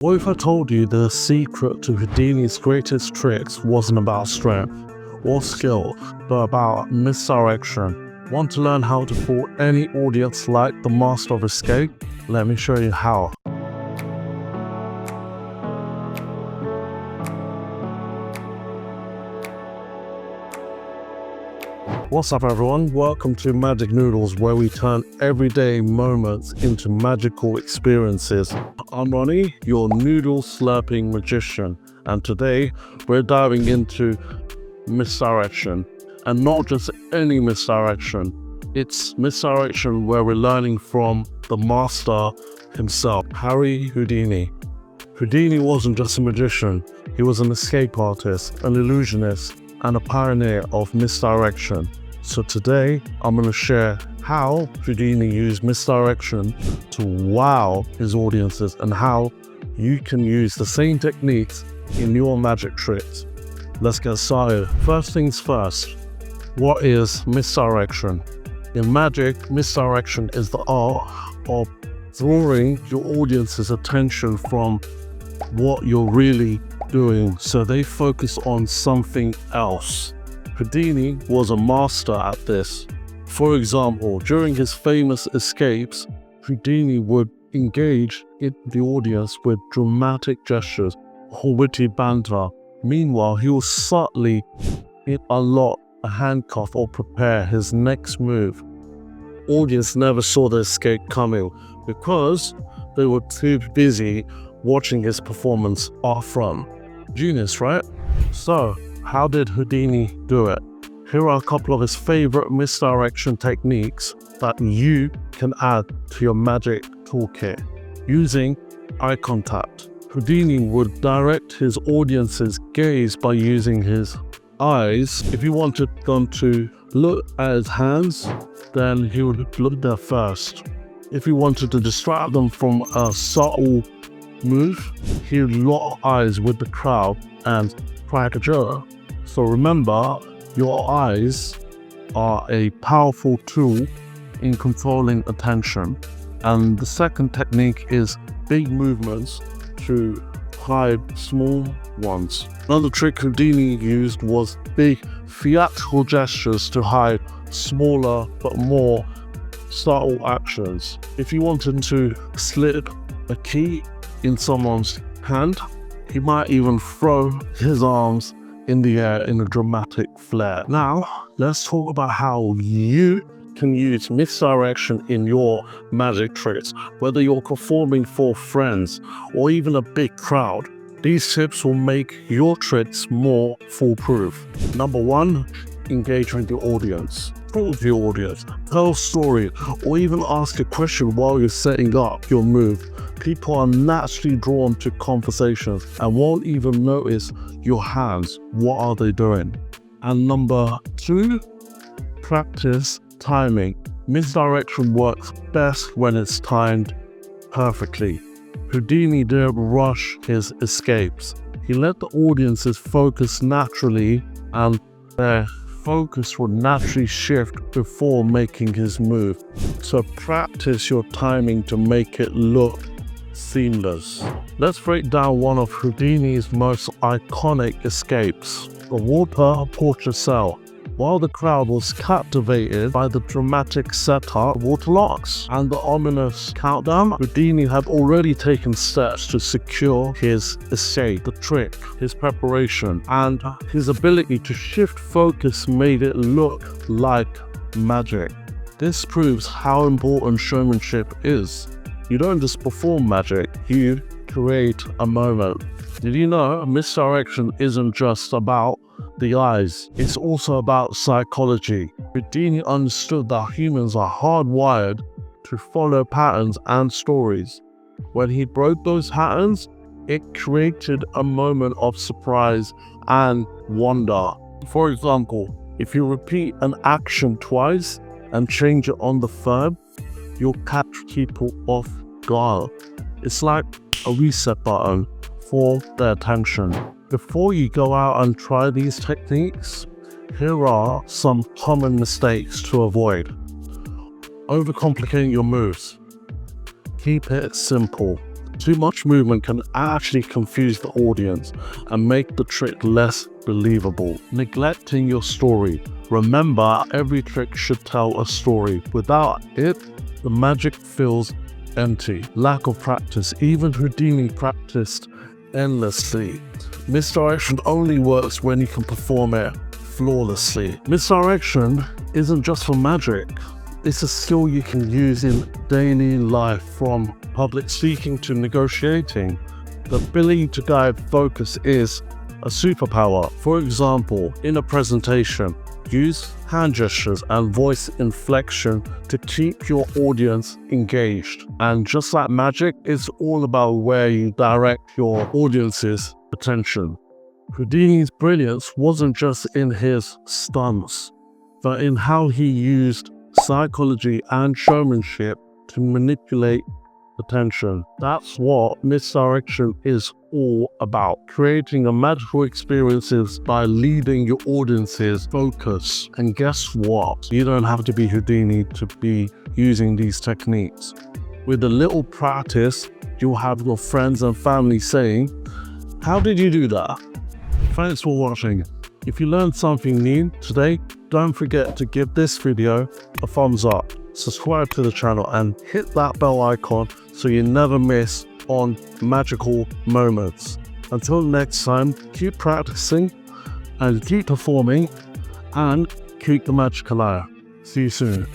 What if I told you the secret to Houdini's greatest tricks wasn't about strength or skill, but about misdirection? Want to learn how to fool any audience like the master of escape? Let me show you how. What's up everyone, welcome to Magic Noodles, where we turn everyday moments into magical experiences. I'm Ronny, your noodle slurping magician, and today we're diving into misdirection. And not just any misdirection, it's misdirection where we're learning from the master himself, Harry Houdini. Houdini wasn't just a magician, he was an escape artist, an illusionist, and a pioneer of misdirection. So today, I'm going to share how Houdini used misdirection to wow his audiences and how you can use the same techniques in your magic tricks. Let's get started. First things first, what is misdirection? In magic, misdirection is the art of drawing your audience's attention from what you're really doing so they focus on something else. Houdini was a master at this. For example, during his famous escapes, Houdini would engage the audience with dramatic gestures or witty banter. Meanwhile, he would subtly unlock a handcuff or prepare his next move. Audience never saw the escape coming because they were too busy watching his performance off front. Genius, right? So, how did Houdini do it? Here are a couple of his favorite misdirection techniques that you can add to your magic toolkit. Using eye contact. Houdini would direct his audience's gaze by using his eyes. If you wanted them to look at his hands, then he would look there first. If he wanted to distract them from a subtle move, he would lock eyes with the crowd and crack a joke. So remember, your eyes are a powerful tool in controlling attention. And the second technique is big movements to hide small ones. Another trick Houdini used was big theatrical gestures to hide smaller but more subtle actions. If you wanted to slip a key in someone's hand, he might even throw his arms in the air in a dramatic flare. Now, let's talk about how you can use misdirection in your magic tricks. Whether you're performing for friends or even a big crowd, these tips will make your tricks more foolproof. Number one, engage with your audience. Talk to your audience, tell a story, or even ask a question while you're setting up your move. People are naturally drawn to conversations and won't even notice your hands. What are they doing? And number two, practice timing. Misdirection works best when it's timed perfectly. Houdini didn't rush his escapes. He let the audiences focus naturally, and their focus would naturally shift before making his move. So practice your timing to make it look seamless. Let's break down one of Houdini's most iconic escapes, the water portrait cell. While the crowd was captivated by the dramatic setup, water locks, and the ominous countdown, Houdini had already taken steps to secure his escape. The trick, his preparation, and his ability to shift focus made it look like magic. This proves how important showmanship is. You don't just perform magic, you create a moment. Did you know misdirection isn't just about the eyes, it's also about psychology. Houdini understood that humans are hardwired to follow patterns and stories. When he broke those patterns, it created a moment of surprise and wonder. For example, if you repeat an action twice and change it on the third, you'll catch people off guard. It's like a reset button for their attention. Before you go out and try these techniques, here are some common mistakes to avoid. Overcomplicating your moves. Keep it simple. Too much movement can actually confuse the audience and make the trick less believable. Neglecting your story. Remember, every trick should tell a story. Without it, the magic feels empty. Lack of practice. Even Houdini practiced endlessly. Misdirection only works when you can perform it flawlessly. Misdirection isn't just for magic. It's a skill you can use in daily life, from public speaking to negotiating. The ability to guide focus is a superpower. For example, in a presentation, use hand gestures and voice inflection to keep your audience engaged. And just like magic, it's all about where you direct your audience's attention. Houdini's brilliance wasn't just in his stunts, but in how he used psychology and showmanship to manipulate attention. That's what misdirection is all about. Creating a magical experiences by leading your audience's focus. And guess what? You don't have to be Houdini to be using these techniques. With a little practice, you'll have your friends and family saying, "How did you do that?" Thanks for watching. If you learned something new today, don't forget to give this video a thumbs up, subscribe to the channel, and hit that bell icon so you never miss on magical moments. Until next time, keep practicing and keep performing and keep the magic alive. See you soon.